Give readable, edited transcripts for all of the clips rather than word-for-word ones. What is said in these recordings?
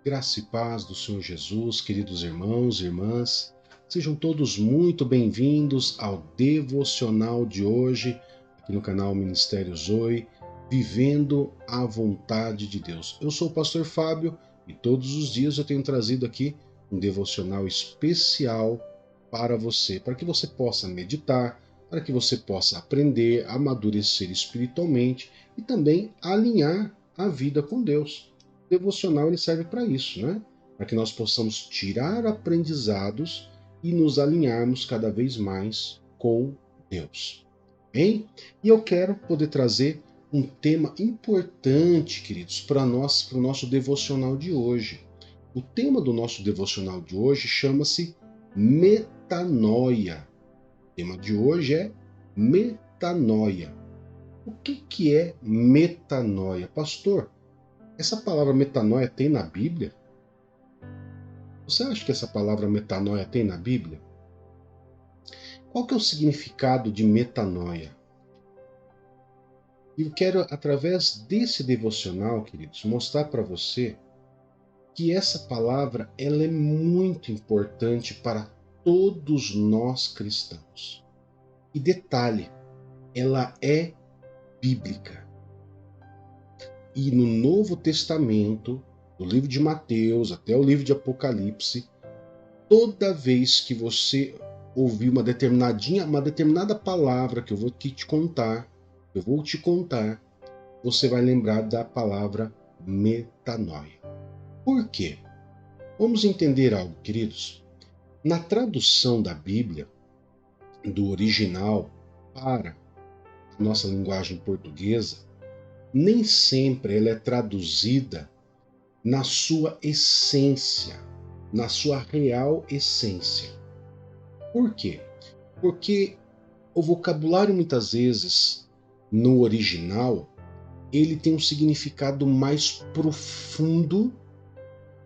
Graça e paz do Senhor Jesus, queridos irmãos e irmãs, sejam todos muito bem-vindos ao devocional de hoje, aqui no canal Ministério Zoe, Vivendo a Vontade de Deus. Eu sou o pastor Fábio e todos os dias eu tenho trazido aqui um devocional especial para você, para que você possa meditar, para que você possa aprender, amadurecer espiritualmente e também alinhar a vida com Deus. O devocional ele serve para isso, né? Para que nós possamos tirar aprendizados e nos alinharmos cada vez mais com Deus. Bem? E eu quero poder trazer um tema importante, queridos, para o nosso devocional de hoje. O tema do nosso devocional de hoje chama-se metanoia. O tema de hoje é metanoia. O que é metanoia? Pastor, essa palavra metanoia tem na Bíblia? Você acha que essa palavra metanoia tem na Bíblia? Qual que é o significado de metanoia? E eu quero, através desse devocional, queridos, mostrar para você que essa palavra ela é muito importante para todos nós cristãos. E detalhe, ela é bíblica. E no Novo Testamento, do livro de Mateus até o livro de Apocalipse, toda vez que você ouvir uma determinada palavra que eu vou te contar, você vai lembrar da palavra metanoia. Por quê? Vamos entender algo, queridos. Na tradução da Bíblia, do original para a nossa linguagem portuguesa, nem sempre ela é traduzida na sua essência, na sua real essência. Por quê? Porque o vocabulário muitas vezes no original ele tem um significado mais profundo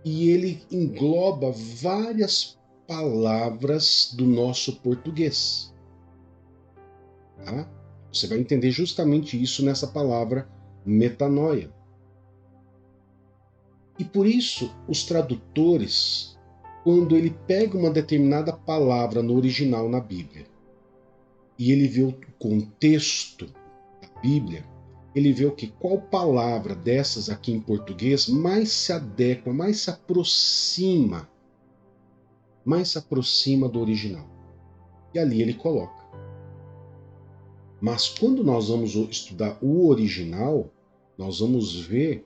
e ele engloba várias palavras do nosso português. Tá? Você vai entender justamente isso nessa palavra metanoia. E por isso os tradutores, quando ele pega uma determinada palavra no original na Bíblia e ele vê o contexto da Bíblia, ele vê o que? Qual palavra dessas aqui em português mais se adequa, mais se aproxima do original. E ali ele coloca. Mas quando nós vamos estudar o original, nós vamos ver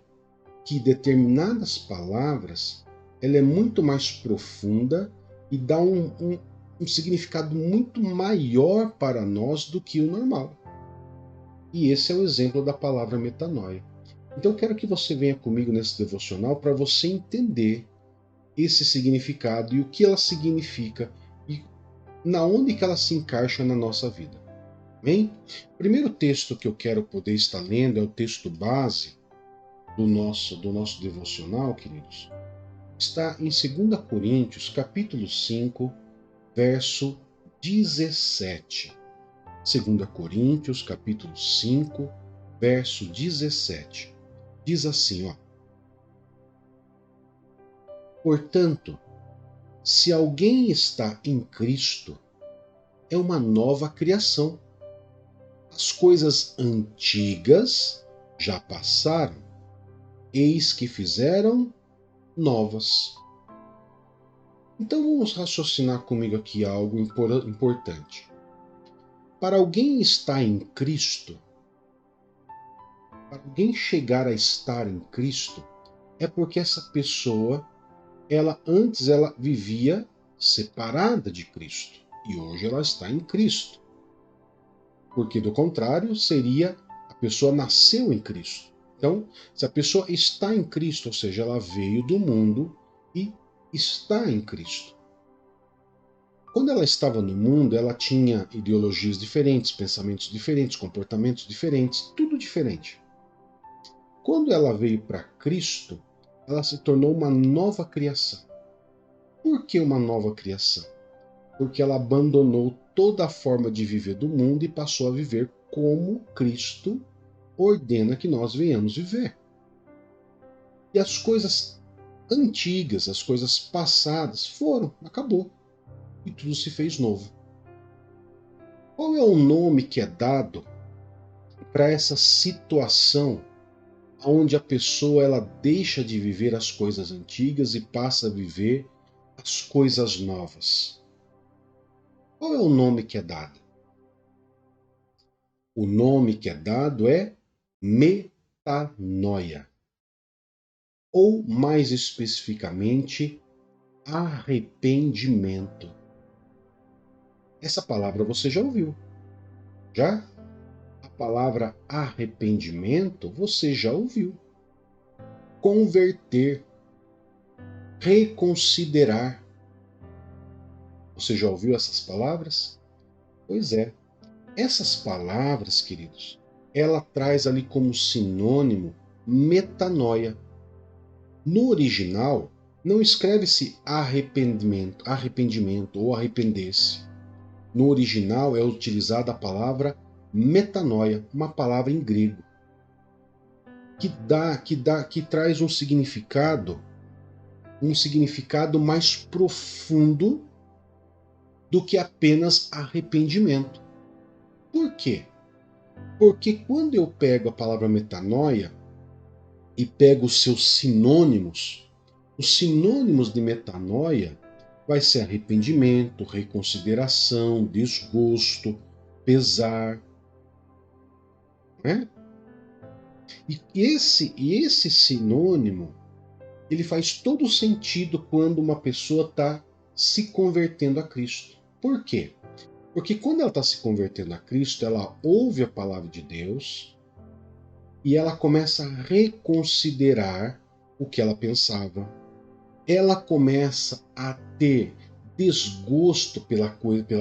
que determinadas palavras ela é muito mais profunda e dá um significado muito maior para nós do que o normal. E esse é o exemplo da palavra metanoia. Então eu quero que você venha comigo nesse devocional para você entender esse significado e o que ela significa e na onde que ela se encaixa na nossa vida. Bem? O primeiro texto que eu quero poder estar lendo é o texto base do nosso devocional, queridos. Está em 2 Coríntios, capítulo 5, verso 17. 2 Coríntios, capítulo 5, verso 17. Diz assim, ó: Portanto, se alguém está em Cristo, é uma nova criação. As coisas antigas já passaram, eis que fizeram novas. Então vamos raciocinar comigo aqui algo importante. Para alguém estar em Cristo, para alguém chegar a estar em Cristo, é porque essa pessoa, antes ela vivia separada de Cristo e hoje ela está em Cristo. Porque do contrário seria a pessoa nasceu em Cristo. Então, se a pessoa está em Cristo, ou seja, ela veio do mundo e está em Cristo. Quando ela estava no mundo, ela tinha ideologias diferentes, pensamentos diferentes, comportamentos diferentes, tudo diferente. Quando ela veio para Cristo, ela se tornou uma nova criação. Por que uma nova criação? Porque ela abandonou toda a forma de viver do mundo e passou a viver como Cristo ordena que nós venhamos viver. E as coisas antigas, as coisas passadas foram, acabou. E tudo se fez novo. Qual é o nome que é dado para essa situação onde a pessoa ela deixa de viver as coisas antigas e passa a viver as coisas novas? Qual é o nome que é dado? O nome que é dado é metanoia, ou mais especificamente, arrependimento. Essa palavra você já ouviu, já? A palavra arrependimento você já ouviu. Converter, reconsiderar. Você já ouviu essas palavras? Pois é. Essas palavras, queridos, ela traz ali como sinônimo metanoia. No original, não escreve-se arrependimento ou arrepender-se. No original é utilizada a palavra metanoia, uma palavra em grego, que traz um significado mais profundo do que apenas arrependimento. Por quê? Porque quando eu pego a palavra metanoia e pego os seus sinônimos, os sinônimos de metanoia vai ser arrependimento, reconsideração, desgosto, pesar, né? E esse sinônimo, ele faz todo sentido quando uma pessoa está se convertendo a Cristo. Por quê? Porque quando ela está se convertendo a Cristo, ela ouve a palavra de Deus e ela começa a reconsiderar o que ela pensava. Ela começa a ter desgosto por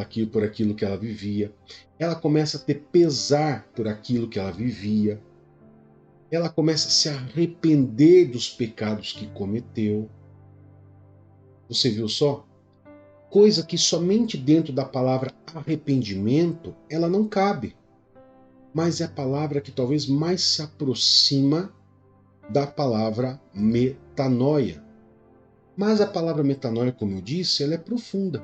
aquilo que ela vivia. Ela começa a ter pesar por aquilo que ela vivia. Ela começa a se arrepender dos pecados que cometeu. Você viu só? Coisa que somente dentro da palavra arrependimento ela não cabe. Mas é a palavra que talvez mais se aproxima da palavra metanoia. Mas a palavra metanoia, como eu disse, ela é profunda.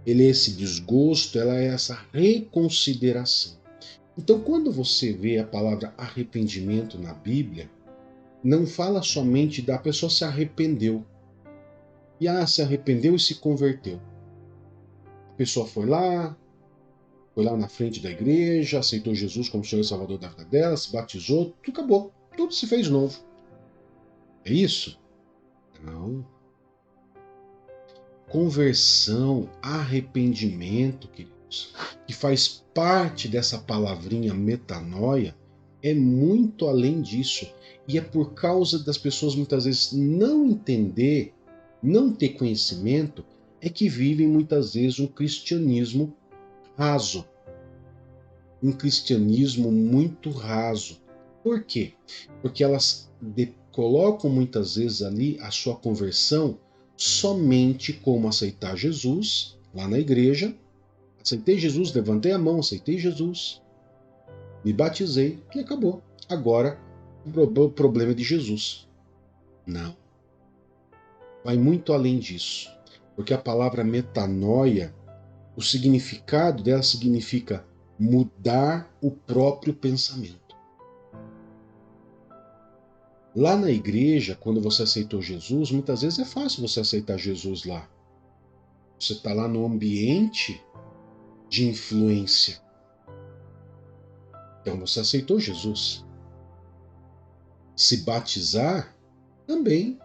Ele é esse desgosto, ela é essa reconsideração. Então, quando você vê a palavra arrependimento na Bíblia, não fala somente da pessoa se arrependeu. E se arrependeu e se converteu. A pessoa foi lá na frente da igreja, aceitou Jesus como Senhor e Salvador da vida dela, se batizou, tudo acabou. Tudo se fez novo. É isso? Não. Conversão, arrependimento, queridos, que faz parte dessa palavrinha metanoia, é muito além disso. E é por causa das pessoas muitas vezes não entender, não ter conhecimento, é que vivem muitas vezes um cristianismo raso. Um cristianismo muito raso. Por quê? Porque elas colocam muitas vezes ali a sua conversão somente como aceitar Jesus lá na igreja. Aceitei Jesus, levantei a mão, aceitei Jesus, me batizei e acabou. Agora o problema é de Jesus. Não. Vai muito além disso. Porque a palavra metanoia, o significado dela significa mudar o próprio pensamento. Lá na igreja, quando você aceitou Jesus, muitas vezes é fácil você aceitar Jesus lá. Você está lá no ambiente de influência. Então você aceitou Jesus. Se batizar, também.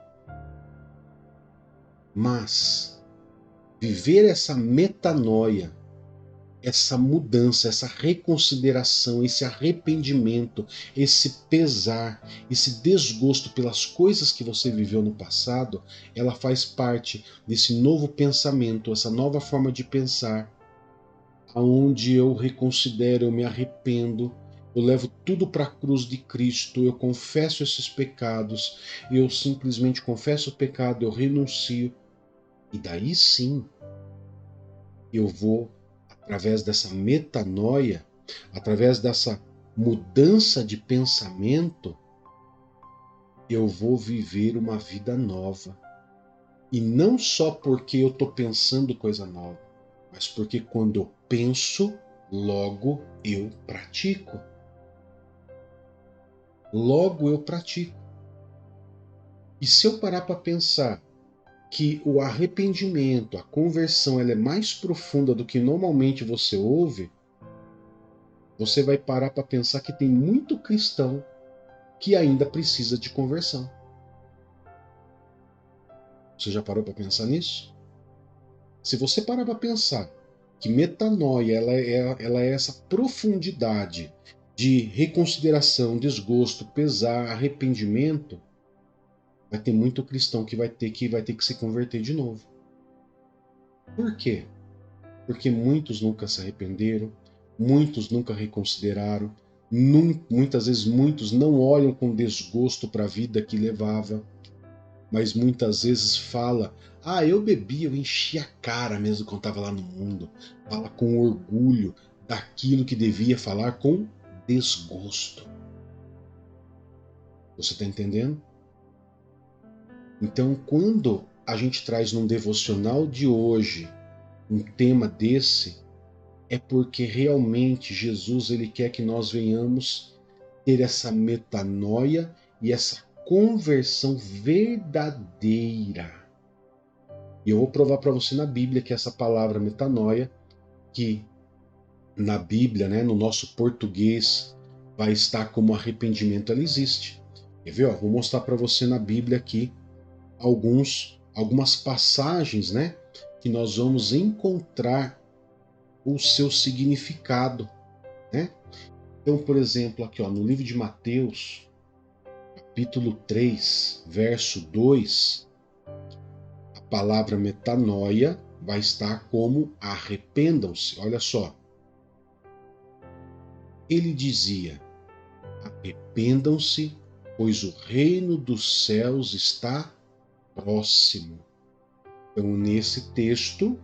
Mas viver essa metanoia, essa mudança, essa reconsideração, esse arrependimento, esse pesar, esse desgosto pelas coisas que você viveu no passado, ela faz parte desse novo pensamento, essa nova forma de pensar, aonde eu reconsidero, eu me arrependo, eu levo tudo para a cruz de Cristo, eu confesso esses pecados, eu simplesmente confesso o pecado, eu renuncio, e daí sim eu vou, através dessa metanoia, através dessa mudança de pensamento, eu vou viver uma vida nova. E não só porque eu estou pensando coisa nova, mas porque quando eu penso, logo eu pratico. Logo eu pratico. E se eu parar para pensar que o arrependimento, a conversão, ela é mais profunda do que normalmente você ouve, você vai parar para pensar que tem muito cristão que ainda precisa de conversão. Você já parou para pensar nisso? Se você parar para pensar que metanoia ela é essa profundidade de reconsideração, desgosto, pesar, arrependimento, vai ter muito cristão que vai ter que se converter de novo. Por quê? Porque muitos nunca se arrependeram, muitos nunca reconsideraram, muitas vezes muitos não olham com desgosto para a vida que levava, mas muitas vezes fala: ah, eu bebi, eu enchi a cara mesmo quando estava lá no mundo. Fala com orgulho daquilo que devia falar com desgosto. Você está entendendo? Então, quando a gente traz num devocional de hoje um tema desse, é porque realmente Jesus ele quer que nós venhamos ter essa metanoia e essa conversão verdadeira. E eu vou provar para você na Bíblia que essa palavra metanoia, que na Bíblia, né, no nosso português, vai estar como arrependimento, ela existe. Quer ver? Ó, vou mostrar para você na Bíblia aqui algumas passagens, né, que nós vamos encontrar o seu significado, né? Então, por exemplo, aqui ó, no livro de Mateus, capítulo 3, verso 2, a palavra metanoia vai estar como arrependam-se. Olha só. Ele dizia: arrependam-se, pois o reino dos céus está próximo. Então, nesse texto,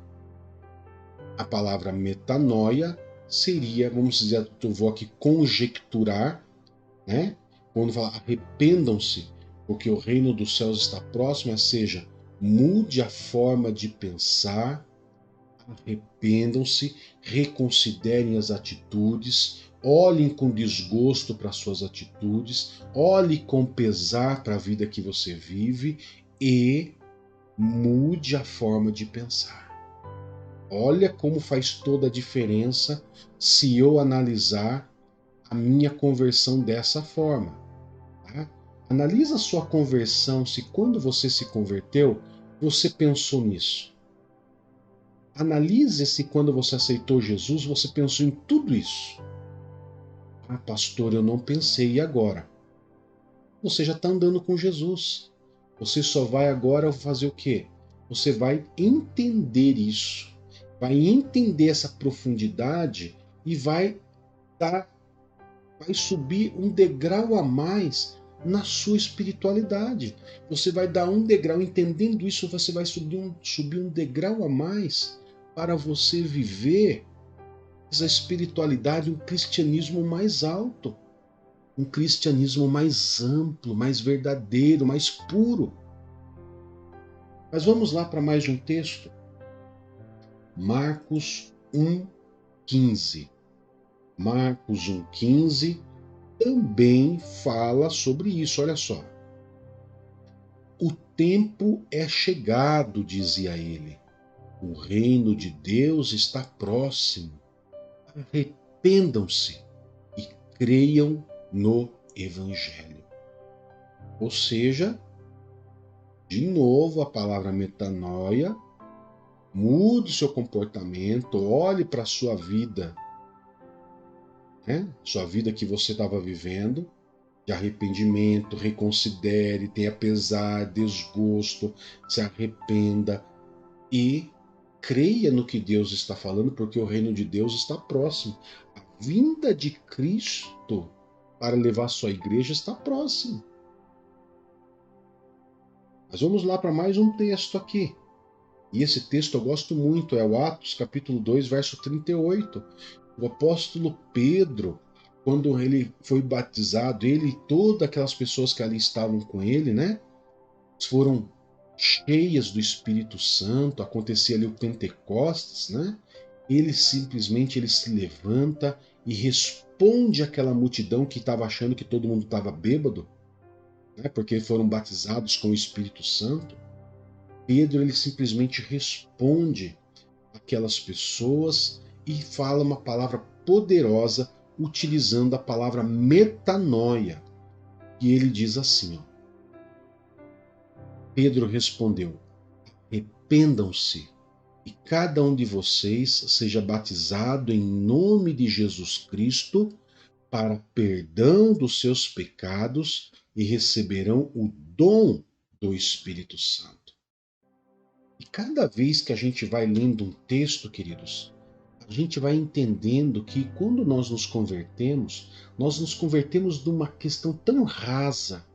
a palavra metanoia seria, vamos dizer, eu vou aqui conjecturar, né? Quando fala arrependam-se, porque o reino dos céus está próximo, ou seja, mude a forma de pensar, arrependam-se, reconsiderem as atitudes, olhem com desgosto para suas atitudes, olhe com pesar para a vida que você vive e mude a forma de pensar. Olha como faz toda a diferença se eu analisar a minha conversão dessa forma. Tá? Analisa a sua conversão, se quando você se converteu, você pensou nisso. Analise se quando você aceitou Jesus, você pensou em tudo isso. Ah, pastor, eu não pensei, e agora? Você já está andando com Jesus. Você só vai agora fazer o quê? Você vai entender isso, vai entender essa profundidade e vai subir um degrau a mais na sua espiritualidade. Você vai dar um degrau, entendendo isso, você vai subir um degrau a mais para você viver essa espiritualidade, um cristianismo mais alto, um cristianismo mais amplo, mais verdadeiro, mais puro. Mas vamos lá para mais um texto. Marcos 1,15. Marcos 1,15 também fala sobre isso, olha só. O tempo é chegado, dizia ele. O reino de Deus está próximo. Arrependam-se e creiam no Evangelho. Ou seja, de novo a palavra metanoia, mude seu comportamento, olhe para a sua vida, né? Sua vida que você estava vivendo, de arrependimento, reconsidere, tenha pesar, desgosto, se arrependa e creia no que Deus está falando, porque o reino de Deus está próximo. A vinda de Cristo para levar sua igreja está próximo. Mas vamos lá para mais um texto aqui. E esse texto eu gosto muito, é o Atos capítulo 2, verso 38. O apóstolo Pedro, quando ele foi batizado, ele e todas aquelas pessoas que ali estavam com ele, né? Foram cheias do Espírito Santo, acontecia ali o Pentecostes, né? Ele simplesmente ele se levanta e responde àquela multidão que estava achando que todo mundo estava bêbado, né? Porque foram batizados com o Espírito Santo. Pedro ele simplesmente responde àquelas pessoas e fala uma palavra poderosa utilizando a palavra metanoia. E ele diz assim, ó, Pedro respondeu: arrependam-se e cada um de vocês seja batizado em nome de Jesus Cristo para perdão dos seus pecados e receberão o dom do Espírito Santo. E cada vez que a gente vai lendo um texto, queridos, a gente vai entendendo que quando nós nos convertemos numa questão tão rasa,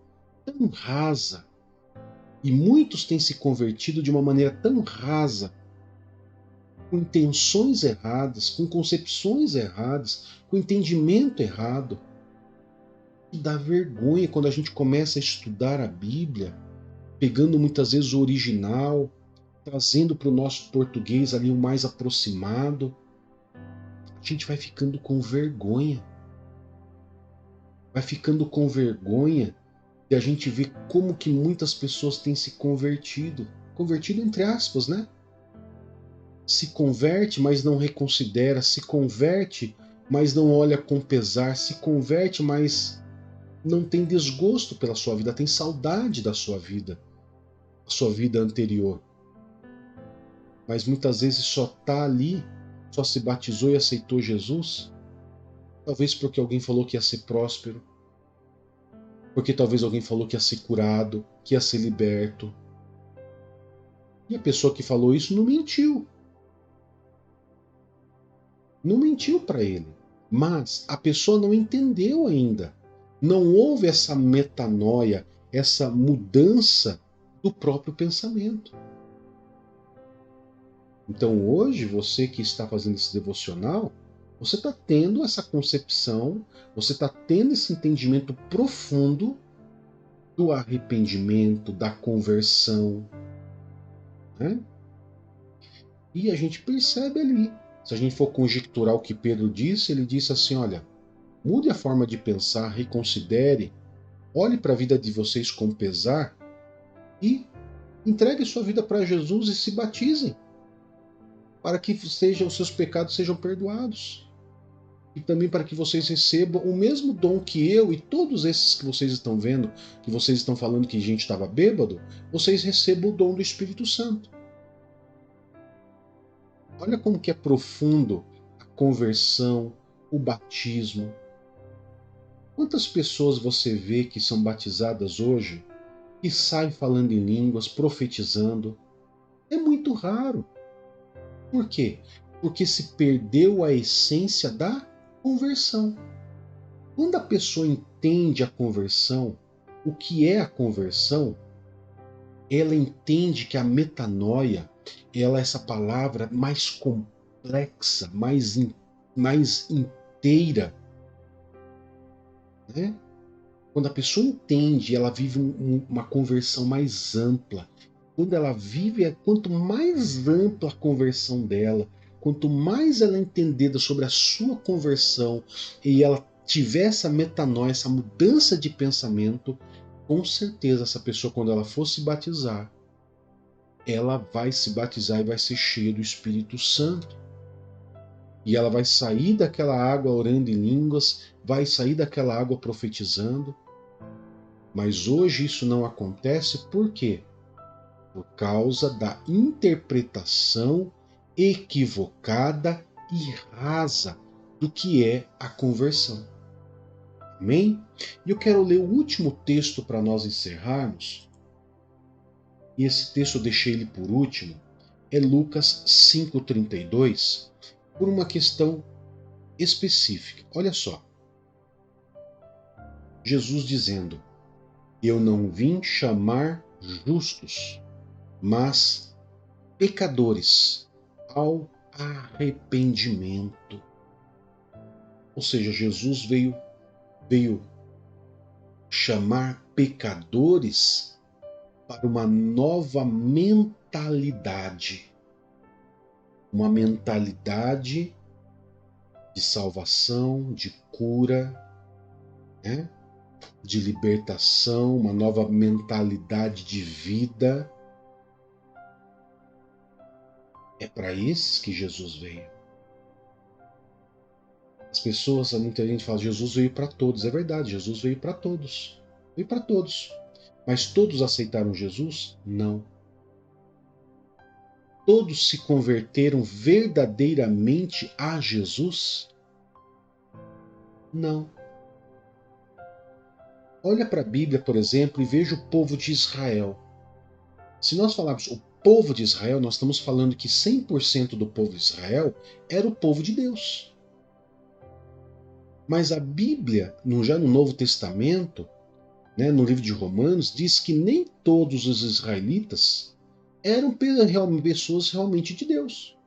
e muitos têm se convertido de uma maneira tão rasa, com intenções erradas, com concepções erradas, com entendimento errado. E dá vergonha quando a gente começa a estudar a Bíblia, pegando muitas vezes o original, trazendo para o nosso português ali o mais aproximado. A gente vai ficando com vergonha. Vai ficando com vergonha de a gente ver como que muitas pessoas têm se convertido. Convertido entre aspas, né? Se converte, mas não reconsidera, se converte, mas não olha com pesar, se converte, mas não tem desgosto pela sua vida, tem saudade da sua vida, a sua vida anterior. Mas muitas vezes só está ali, só se batizou e aceitou Jesus, talvez porque alguém falou que ia ser próspero, porque talvez alguém falou que ia ser curado, que ia ser liberto. E a pessoa que falou isso não mentiu. Não mentiu para ele. Mas a pessoa não entendeu ainda. Não houve essa metanoia, essa mudança do próprio pensamento. Então hoje, você que está fazendo esse devocional, você está tendo essa concepção, você está tendo esse entendimento profundo do arrependimento, da conversão, né? E a gente percebe ali. Se a gente for conjecturar o que Pedro disse, ele disse assim, olha, mude a forma de pensar, reconsidere, olhe para a vida de vocês com pesar e entregue sua vida para Jesus e se batizem, para que os seus pecados sejam perdoados. E também para que vocês recebam o mesmo dom que eu e todos esses que vocês estão vendo, que vocês estão falando que a gente estava bêbado, vocês recebam o dom do Espírito Santo. Olha como que é profundo a conversão, o batismo. Quantas pessoas você vê que são batizadas hoje e saem falando em línguas, profetizando? É muito raro. Por quê? Porque se perdeu a essência da conversão. Quando a pessoa entende a conversão, o que é a conversão, ela entende que a metanoia, ela é essa palavra mais complexa, mais inteira, né? Quando a pessoa entende, ela vive uma conversão mais ampla. Quando ela vive, quanto mais ampla a conversão dela, quanto mais ela entender sobre a sua conversão e ela tiver essa metanoia, essa mudança de pensamento, com certeza essa pessoa, quando ela for se batizar, ela vai se batizar e vai ser cheia do Espírito Santo. E ela vai sair daquela água orando em línguas, vai sair daquela água profetizando. Mas hoje isso não acontece por quê? Por causa da interpretação equivocada e rasa do que é a conversão. Amém? E eu quero ler o último texto para nós encerrarmos. E esse texto eu deixei ele por último. É Lucas 5,32, por uma questão específica. Olha só. Jesus dizendo: eu não vim chamar justos, mas pecadores ao arrependimento. Ou seja, Jesus veio chamar pecadores para uma nova mentalidade. Uma mentalidade de salvação, de cura, né? De libertação, uma nova mentalidade de vida. É para esses que Jesus veio. As pessoas, muita gente fala, Jesus veio para todos. É verdade, Jesus veio para todos. Veio para todos. Mas todos aceitaram Jesus? Não. Todos se converteram verdadeiramente a Jesus? Não. Olha para a Bíblia, por exemplo, e veja o povo de Israel. Se nós falarmos o povo de Israel, nós estamos falando que 100% do povo de Israel era o povo de Deus. Mas a Bíblia, já no Novo Testamento, né, no livro de Romanos, diz que nem todos os israelitas eram pessoas realmente de Deus.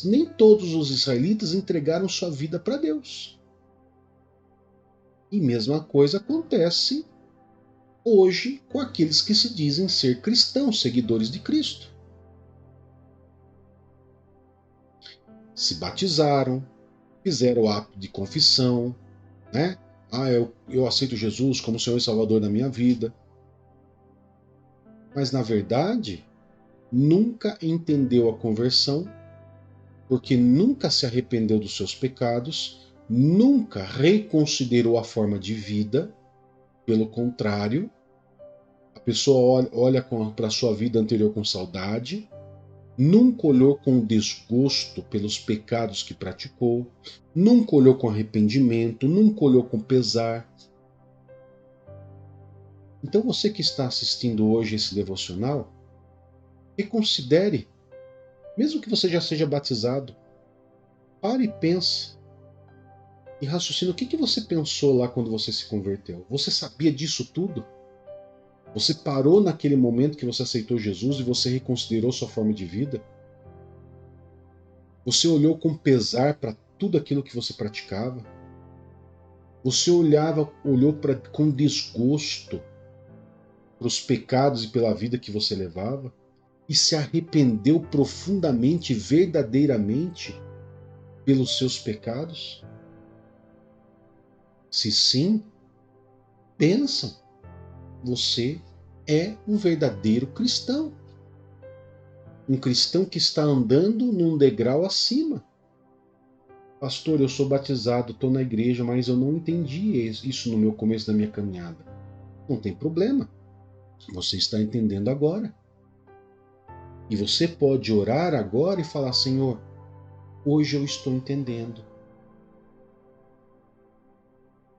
Nem todos os israelitas entregaram sua vida para Deus. E mesma coisa acontece hoje com aqueles que se dizem ser cristãos, seguidores de Cristo. Se batizaram, fizeram o ato de confissão, né? Eu aceito Jesus como Senhor e Salvador da minha vida. Mas na verdade, nunca entendeu a conversão, porque nunca se arrependeu dos seus pecados, nunca reconsiderou a forma de vida. Pelo contrário, a pessoa olha para a sua vida anterior com saudade, nunca olhou com desgosto pelos pecados que praticou, nunca olhou com arrependimento, nunca olhou com pesar. Então você que está assistindo hoje esse devocional, reconsidere, mesmo que você já seja batizado, pare e pense. E raciocina o que você pensou lá quando você se converteu. Você sabia disso tudo? Você parou naquele momento que você aceitou Jesus e você reconsiderou sua forma de vida? Você olhou com pesar para tudo aquilo que você praticava? Você olhou com desgosto para os pecados e pela vida que você levava? E se arrependeu profundamente, verdadeiramente, pelos seus pecados? Se sim, pensa, você é um verdadeiro cristão. Um cristão que está andando num degrau acima. Pastor, eu sou batizado, estou na igreja, mas eu não entendi isso no meu começo da minha caminhada. Não tem problema. Você está entendendo agora. E você pode orar agora e falar, Senhor, hoje eu estou entendendo.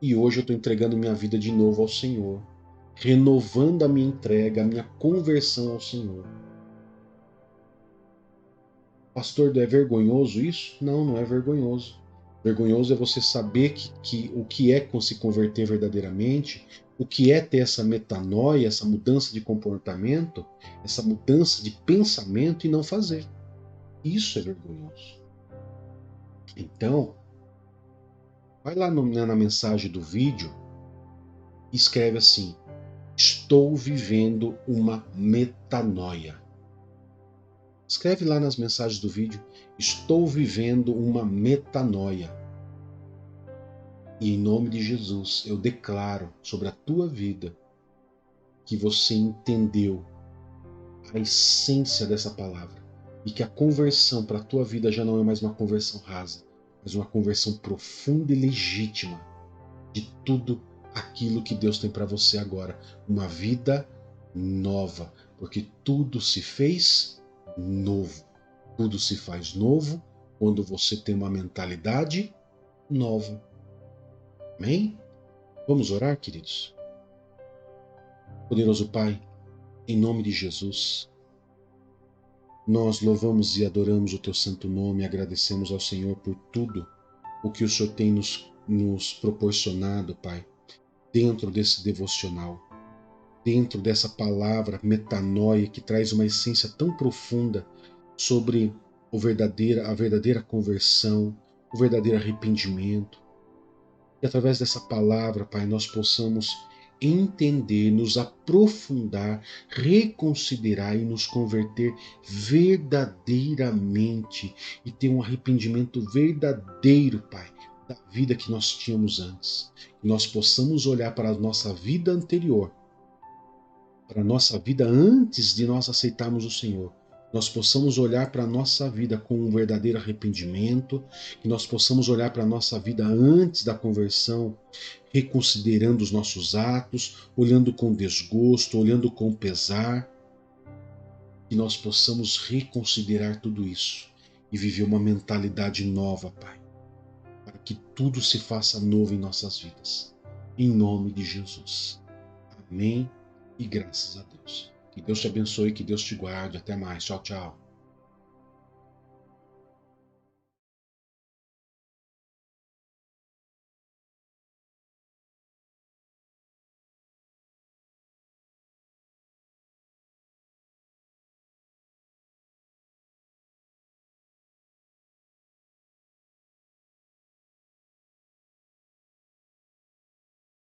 E hoje eu estou entregando minha vida de novo ao Senhor. Renovando a minha entrega, a minha conversão ao Senhor. Pastor, é vergonhoso isso? Não, não é vergonhoso. Vergonhoso é você saber o que é se converter verdadeiramente, o que é ter essa metanoia, essa mudança de comportamento, essa mudança de pensamento e não fazer. Isso é vergonhoso. Então, vai lá na mensagem do vídeo e escreve assim: estou vivendo uma metanoia. Escreve lá nas mensagens do vídeo: estou vivendo uma metanoia. E em nome de Jesus, eu declaro sobre a tua vida que você entendeu a essência dessa palavra e que a conversão para a tua vida já não é mais uma conversão rasa, mas uma conversão profunda e legítima de tudo aquilo que Deus tem para você agora. Uma vida nova, porque tudo se fez novo. Tudo se faz novo quando você tem uma mentalidade nova. Amém? Vamos orar, queridos? Poderoso Pai, em nome de Jesus, nós louvamos e adoramos o Teu santo nome e agradecemos ao Senhor por tudo o que o Senhor tem nos proporcionado, Pai, dentro desse devocional, dentro dessa palavra metanoia que traz uma essência tão profunda sobre a verdadeira conversão, o verdadeiro arrependimento. E através dessa palavra, Pai, nós possamos entender, nos aprofundar, reconsiderar e nos converter verdadeiramente e ter um arrependimento verdadeiro, Pai, da vida que nós tínhamos antes. Que nós possamos olhar para a nossa vida anterior, para a nossa vida antes de nós aceitarmos o Senhor. Nós possamos olhar para a nossa vida com um verdadeiro arrependimento, que nós possamos olhar para a nossa vida antes da conversão, reconsiderando os nossos atos, olhando com desgosto, olhando com pesar, que nós possamos reconsiderar tudo isso e viver uma mentalidade nova, Pai, para que tudo se faça novo em nossas vidas. Em nome de Jesus. Amém e graças a Deus. Que Deus te abençoe, que Deus te guarde. Até mais. Tchau, tchau.